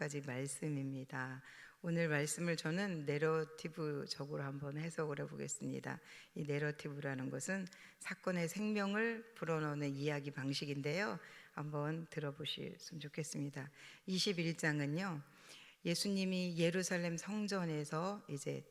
14장까지 말씀입니다. 오늘 말씀을 저는 내러티브적으로 한번 해석을 해보겠습니다. 이 내러티브라는 것은 사건의 생명을 불어넣는 이야기 방식인데요. 한번 들어보셨으면 좋겠습니다. 21장은요. 예수님이 예루살렘 성전에서 이제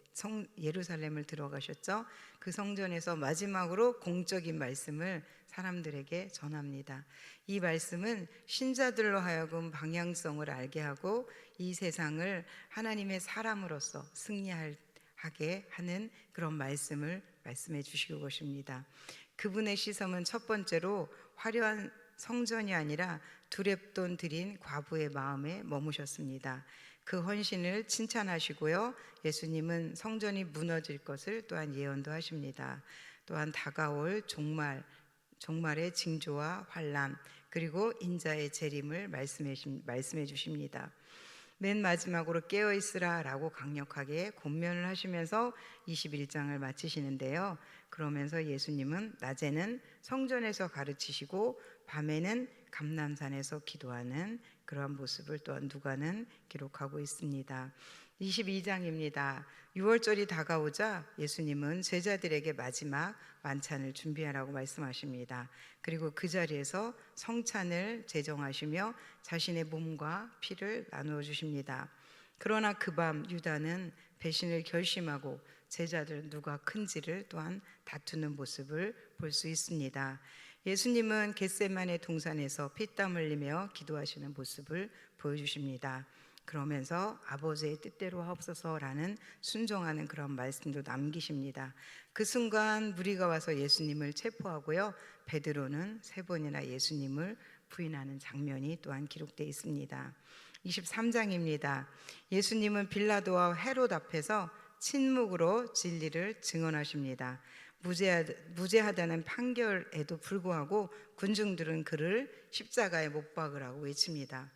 예루살렘을 들어가셨죠. 그 성전에서 마지막으로 공적인 말씀을 사람들에게 전합니다. 이 말씀은 신자들로 하여금 방향성을 알게 하고 이 세상을 하나님의 사람으로서 승리하게 하는 그런 말씀을 말씀해 주시고 계십니다. 그분의 시선은 첫 번째로 화려한 성전이 아니라 두렵돈 들인 과부의 마음에 머무셨습니다. 그 헌신을 칭찬하시고요. 예수님은 성전이 무너질 것을 또한 예언도 하십니다. 또한 다가올 종말의 징조와 환난, 그리고 인자의 재림을 말씀해 주십니다. 맨 마지막으로 깨어있으라 라고 강력하게 권면을 하시면서 21장을 마치시는데요. 그러면서 예수님은 낮에는 성전에서 가르치시고 밤에는 감람산에서 기도하는 그러한 모습을 또한 누가는 기록하고 있습니다. 22장입니다. 6월절이 다가오자 예수님은 제자들에게 마지막 만찬을 준비하라고 말씀하십니다. 그리고 그 자리에서 성찬을 제정하시며 자신의 몸과 피를 나누어 주십니다. 그러나 그 밤 유다는 배신을 결심하고 제자들 누가 큰지를 또한 다투는 모습을 볼 수 있습니다. 예수님은 겟세마네 동산에서 피땀 흘리며 기도하시는 모습을 보여주십니다. 그러면서 아버지의 뜻대로 하옵소서라는 순종하는 그런 말씀도 남기십니다. 그 순간 무리가 와서 예수님을 체포하고요. 베드로는 3번이나 예수님을 부인하는 장면이 또한 기록되어 있습니다. 23장입니다. 예수님은 빌라도와 헤롯 앞에서 침묵으로 진리를 증언하십니다. 무죄하다는 판결에도 불구하고 군중들은 그를 십자가에 못 박으라고 외칩니다.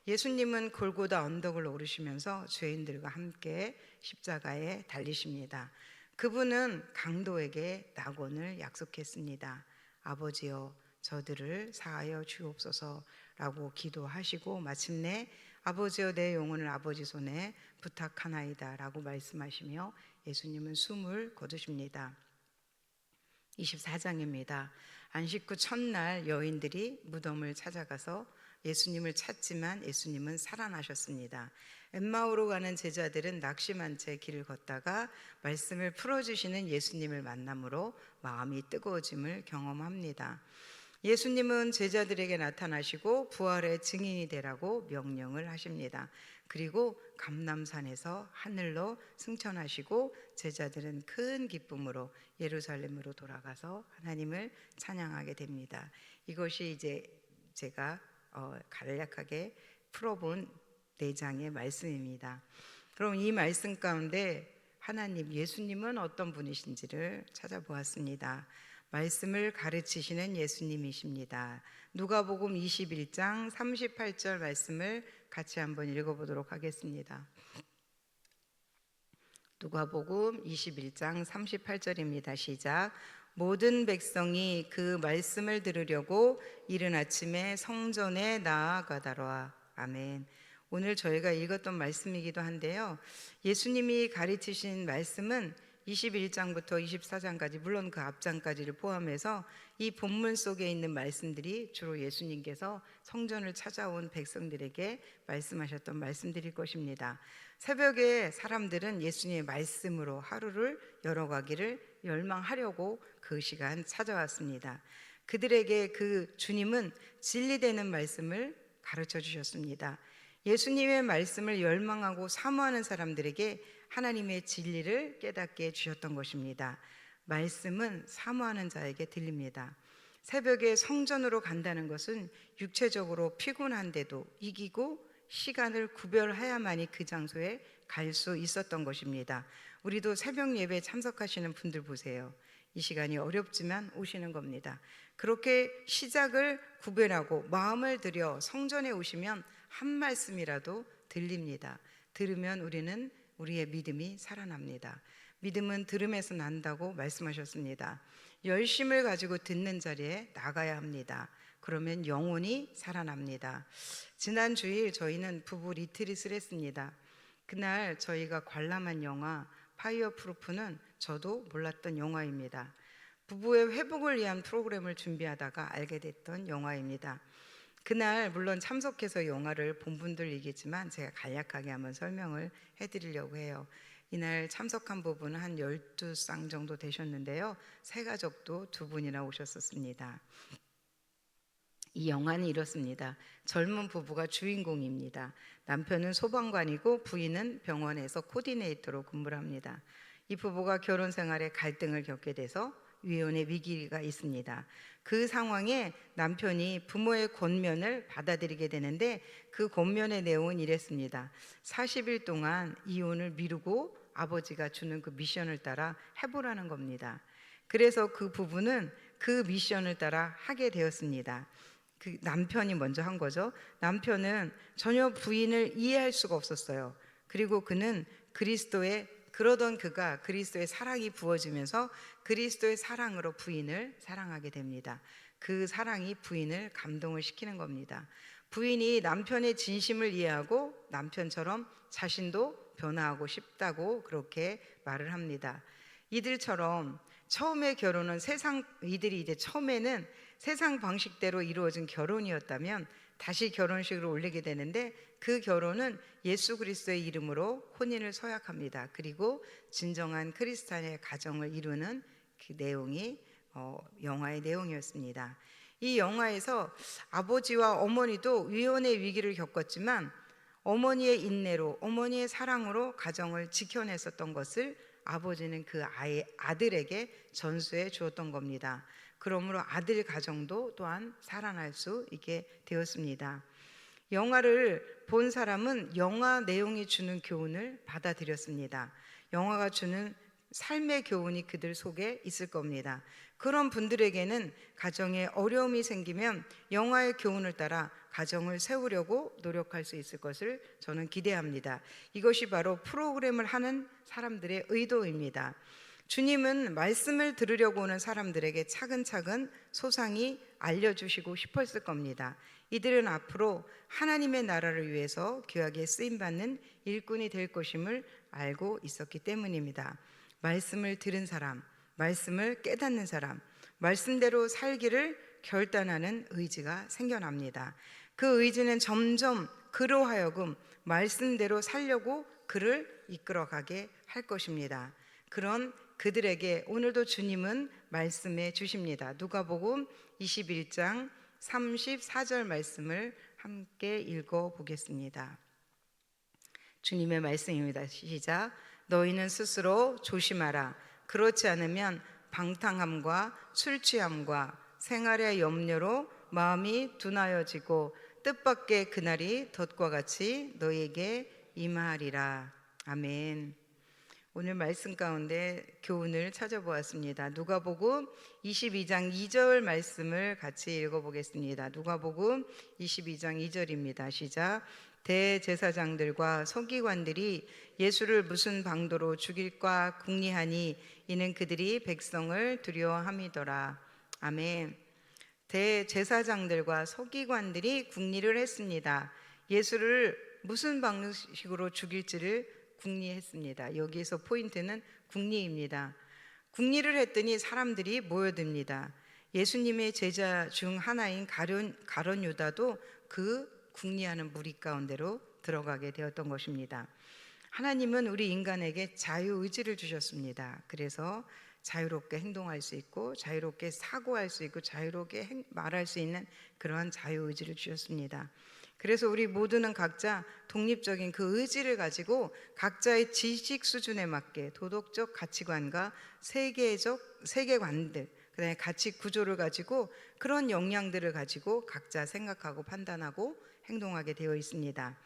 예수님은 골고다 언덕을 오르시면서 죄인들과 함께 십자가에 달리십니다. 그분은 강도에게 낙원을 약속했습니다. 아버지여 저들을 사하여 주옵소서라고 기도하시고 마침내 아버지여 내 영혼을 아버지 손에 부탁하나이다 라고 말씀하시며 예수님은 숨을 거두십니다. 24장입니다. 안식 후 첫날 여인들이 무덤을 찾아가서 예수님을 찾지만 예수님은 살아나셨습니다. 엠마오로 가는 제자들은 낙심한 채 길을 걷다가 말씀을 풀어주시는 예수님을 만남으로 마음이 뜨거워짐을 경험합니다. 예수님은 제자들에게 나타나시고 부활의 증인이 되라고 명령을 하십니다. 그리고 감람산에서 하늘로 승천하시고 제자들은 큰 기쁨으로 예루살렘으로 돌아가서 하나님을 찬양하게 됩니다. 이것이 이제 제가 간략하게 풀어본 4장의 말씀입니다. 그럼 이 말씀 가운데 하나님, 예수님은 어떤 분이신지를 찾아보았습니다. 말씀을 가르치시는 예수님이십니다. 누가복음 21장 38절 말씀을 같이 한번 읽어보도록 하겠습니다. 누가복음 21장 38절입니다. 시작. 모든 백성이 그 말씀을 들으려고 이른 아침에 성전에 나아가더라. 아멘. 오늘 저희가 읽었던 말씀이기도 한데요. 예수님이 가르치신 말씀은 21장부터 24장까지, 물론 그 앞장까지를 포함해서 이 본문 속에 있는 말씀들이 주로 예수님께서 성전을 찾아온 백성들에게 말씀하셨던 말씀들일 것입니다. 새벽에 사람들은 예수님의 말씀으로 하루를 열어가기를 열망하려고 그 시간 찾아왔습니다. 그들에게 그 주님은 진리되는 말씀을 가르쳐 주셨습니다. 예수님의 말씀을 열망하고 사모하는 사람들에게 하나님의 진리를 깨닫게 해주셨던 것입니다. 말씀은 사모하는 자에게 들립니다. 새벽에 성전으로 간다는 것은 육체적으로 피곤한데도 이기고 시간을 구별해야만이 그 장소에 갈 수 있었던 것입니다. 우리도 새벽 예배에 참석하시는 분들 보세요. 이 시간이 어렵지만 오시는 겁니다. 그렇게 시작을 구별하고 마음을 들여 성전에 오시면 한 말씀이라도 들립니다. 들으면 우리의 믿음이 살아납니다. 믿음은 들음에서 난다고 말씀하셨습니다. 열심을 가지고 듣는 자리에 나가야 합니다. 그러면 영혼이 살아납니다. 지난 주일 저희는 부부 리트릿을 했습니다. 그날 저희가 관람한 영화 파이어 프루프는 저도 몰랐던 영화입니다. 부부의 회복을 위한 프로그램을 준비하다가 알게 됐던 영화입니다. 그날 물론 참석해서 영화를 본 분들이겠지만 제가 간략하게 한번 설명을 해드리려고 해요. 이날 참석한 부부는 한 12쌍 정도 되셨는데요. 세 가족도 두 분이나 오셨었습니다. 이 영화는 이렇습니다. 젊은 부부가 주인공입니다. 남편은 소방관이고 부인은 병원에서 코디네이터로 근무를 합니다. 이 부부가 결혼 생활에 갈등을 겪게 돼서 이혼의 위기가 있습니다. 그 상황에 남편이 부모의 권면을 받아들이게 되는데 그 권면의 내용은 이랬습니다. 40일 동안 이혼을 미루고 아버지가 주는 그 미션을 따라 해보라는 겁니다. 그래서 그 부부는 그 미션을 따라 하게 되었습니다. 그 남편이 먼저 한 거죠. 남편은 전혀 부인을 이해할 수가 없었어요. 그리고 그는 그가 그리스도의 사랑이 부어지면서 그리스도의 사랑으로 부인을 사랑하게 됩니다. 그 사랑이 부인을 감동을 시키는 겁니다. 부인이 남편의 진심을 이해하고 남편처럼 자신도 변화하고 싶다고 그렇게 말을 합니다. 이들처럼 처음에 결혼은 이들이 이제 처음에는 세상 방식대로 이루어진 결혼이었다면 다시 결혼식을 올리게 되는데 그 결혼은 예수 그리스도의 이름으로 혼인을 서약합니다. 그리고 진정한 크리스찬의 가정을 이루는 그 내용이 영화의 내용이었습니다. 이 영화에서 아버지와 어머니도 이혼의 위기를 겪었지만 어머니의 인내로 어머니의 사랑으로 가정을 지켜냈었던 것을 아버지는 그 아들에게 전수해 주었던 겁니다. 그러므로 아들 가정도 또한 살아날 수 있게 되었습니다. 영화를 본 사람은 영화 내용이 주는 교훈을 받아들였습니다. 영화가 주는 삶의 교훈이 그들 속에 있을 겁니다. 그런 분들에게는 가정에 어려움이 생기면 영화의 교훈을 따라 가정을 세우려고 노력할 수 있을 것을 저는 기대합니다. 이것이 바로 프로그램을 하는 사람들의 의도입니다. 주님은 말씀을 들으려고 오는 사람들에게 차근차근 소상히 알려주시고 싶었을 겁니다. 이들은 앞으로 하나님의 나라를 위해서 귀하게 쓰임받는 일꾼이 될 것임을 알고 있었기 때문입니다. 말씀을 들은 사람, 말씀을 깨닫는 사람, 말씀대로 살기를 결단하는 의지가 생겨납니다. 그 의지는 점점 그로 하여금 말씀대로 살려고 그를 이끌어가게 할 것입니다. 그런 그들에게 오늘도 주님은 말씀해 주십니다. 누가복음 21장 34절 말씀을 함께 읽어 보겠습니다. 주님의 말씀입니다. 시작. 너희는 스스로 조심하라. 그렇지 않으면 방탕함과 술 취함과 생활의 염려로 마음이 둔하여지고 뜻밖의 그날이 덫과 같이 너희에게 임하리라. 아멘. 오늘 말씀 가운데 교훈을 찾아보았습니다. 누가복음 22장 2절 말씀을 같이 읽어보겠습니다. 누가복음 22장 2절입니다. 시작. 대제사장들과 서기관들이 예수를 무슨 방도로 죽일까 궁리하니 이는 그들이 백성을 두려워함이더라. 아멘. 대제사장들과 서기관들이 궁리를 했습니다. 예수를 무슨 방식으로 죽일지를 궁리했습니다. 여기에서 포인트는 궁리입니다. 궁리를 했더니 사람들이 모여듭니다. 예수님의 제자 중 하나인 가룟 유다도 그 궁리하는 무리 가운데로 들어가게 되었던 것입니다. 하나님은 우리 인간에게 자유의지를 주셨습니다. 그래서 자유롭게 행동할 수 있고 자유롭게 사고할 수 있고 자유롭게 말할 수 있는 그러한 자유의지를 주셨습니다. 그래서 우리 모두는 각자 독립적인 그 의지를 가지고 각자의 지식 수준에 맞게 도덕적 가치관과 세계관들, 그다음에 가치 구조를 가지고 그런 역량들을 가지고 각자 생각하고 판단하고 행동하게 되어 있습니다.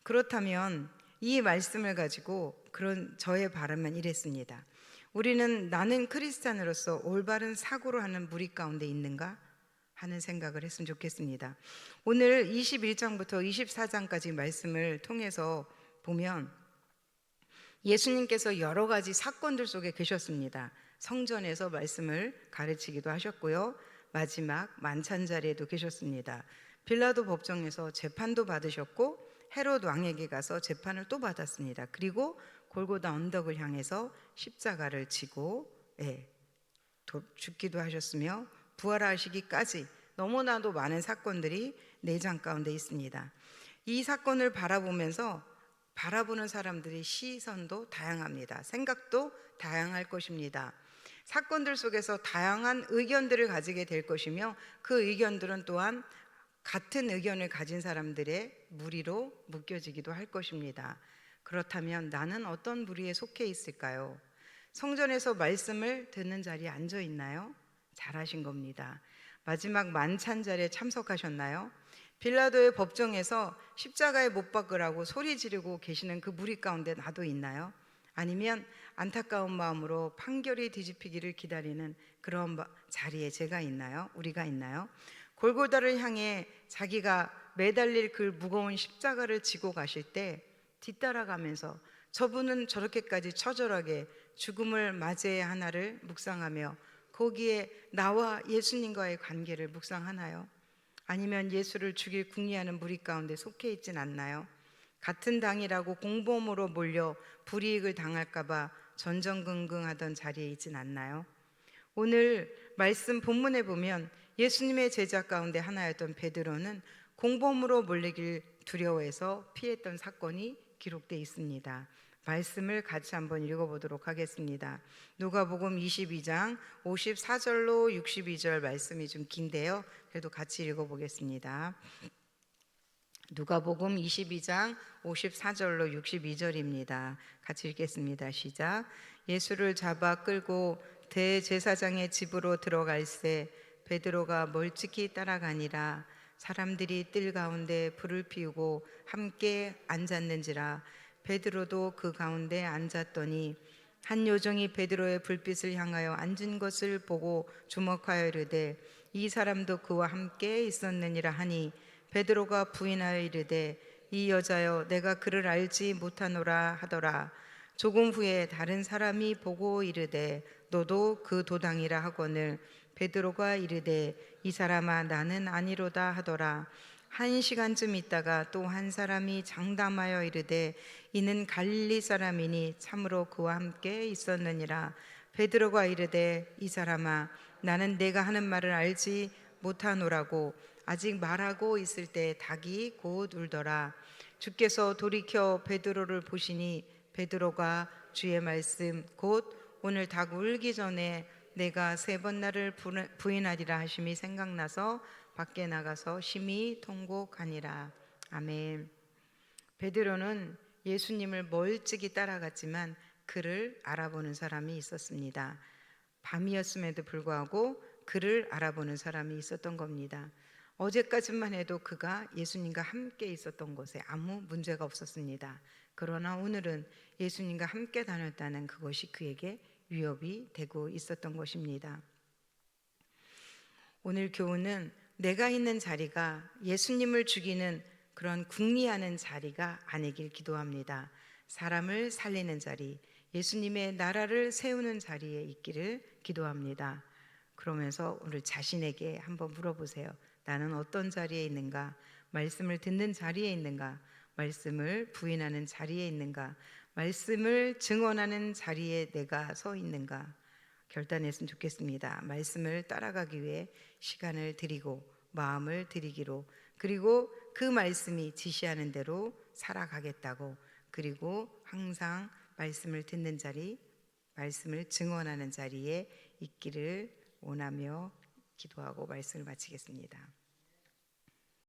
그렇다면 이 말씀을 가지고 그런 저의 바람은 이랬습니다. 우리는 나는 크리스찬으로서 올바른 사고를 하는 무리 가운데 있는가 하는 생각을 했으면 좋겠습니다. 오늘 21장부터 24장까지 말씀을 통해서 보면 예수님께서 여러 가지 사건들 속에 계셨습니다. 성전에서 말씀을 가르치기도 하셨고요. 마지막 만찬 자리에도 계셨습니다. 빌라도 법정에서 재판도 받으셨고 헤롯 왕에게 가서 재판을 또 받았습니다. 그리고 골고다 언덕을 향해서 십자가를 지고 죽기도 하셨으며 부활하시기까지 너무나도 많은 사건들이 내장 가운데 있습니다. 이 사건을 바라보면서 바라보는 사람들의 시선도 다양합니다. 생각도 다양할 것입니다. 사건들 속에서 다양한 의견들을 가지게 될 것이며 그 의견들은 또한 같은 의견을 가진 사람들의 무리로 묶여지기도 할 것입니다. 그렇다면 나는 어떤 무리에 속해 있을까요? 성전에서 말씀을 듣는 자리에 앉아 있나요? 잘하신 겁니다. 마지막 만찬 자리에 참석하셨나요? 빌라도의 법정에서 십자가에 못 박으라고 소리 지르고 계시는 그 무리 가운데 나도 있나요? 아니면 안타까운 마음으로 판결이 뒤집히기를 기다리는 그런 자리에 제가 있나요? 우리가 있나요? 골고다를 향해 자기가 매달릴 그 무거운 십자가를 지고 가실 때 뒤따라가면서 저분은 저렇게까지 처절하게 죽음을 맞이해야 하나를 묵상하며 거기에 나와 예수님과의 관계를 묵상하나요? 아니면 예수를 죽일 궁리하는 무리 가운데 속해 있진 않나요? 같은 당이라고 공범으로 몰려 불이익을 당할까봐 전전긍긍하던 자리에 있진 않나요? 오늘 말씀 본문에 보면 예수님의 제자 가운데 하나였던 베드로는 공범으로 몰리길 두려워해서 피했던 사건이 기록되어 있습니다. 말씀을 같이 한번 읽어보도록 하겠습니다. 누가복음 22장 54절로 62절 말씀이 좀 긴데요. 그래도 같이 읽어보겠습니다. 누가복음 22장 54절로 62절입니다. 같이 읽겠습니다. 시작. 예수를 잡아 끌고 대제사장의 집으로 들어갈새 베드로가 멀찍이 따라가니라. 사람들이 뜰 가운데 불을 피우고 함께 앉았는지라. 베드로도 그 가운데 앉았더니 한 요정이 베드로의 불빛을 향하여 앉은 것을 보고 주목하여 이르되 이 사람도 그와 함께 있었느니라 하니 베드로가 부인하여 이르되 이 여자여 내가 그를 알지 못하노라 하더라. 조금 후에 다른 사람이 보고 이르되 너도 그 도당이라 하거늘 베드로가 이르되 이 사람아 나는 아니로다 하더라. 한 시간쯤 있다가 또 한 사람이 장담하여 이르되 이는 갈릴리 사람이니 참으로 그와 함께 있었느니라. 베드로가 이르되 이 사람아 나는 내가 하는 말을 알지 못하노라고 아직 말하고 있을 때 닭이 곧 울더라. 주께서 돌이켜 베드로를 보시니 베드로가 주의 말씀 곧 오늘 닭 울기 전에 내가 3번 나를 부인하리라 하심이 생각나서 밖에 나가서 심히 통곡하니라. 아멘. 베드로는 예수님을 멀찍이 따라갔지만 그를 알아보는 사람이 있었습니다. 밤이었음에도 불구하고 그를 알아보는 사람이 있었던 겁니다. 어제까지만 해도 그가 예수님과 함께 있었던 곳에 아무 문제가 없었습니다. 그러나 오늘은 예수님과 함께 다녔다는 그것이 그에게 위협이 되고 있었던 것입니다. 오늘 교훈은 내가 있는 자리가 예수님을 죽이는 그런 궁리하는 자리가 아니길 기도합니다. 사람을 살리는 자리, 예수님의 나라를 세우는 자리에 있기를 기도합니다. 그러면서 오늘 자신에게 한번 물어보세요. 나는 어떤 자리에 있는가? 말씀을 듣는 자리에 있는가? 말씀을 부인하는 자리에 있는가? 말씀을 증언하는 자리에 내가 서 있는가? 결단했으면 좋겠습니다. 말씀을 따라가기 위해 시간을 드리고 마음을 드리기로, 그리고 그 말씀이 지시하는 대로 살아가겠다고, 그리고 항상 말씀을 듣는 자리, 말씀을 증언하는 자리에 있기를 원하며 기도하고 말씀을 마치겠습니다.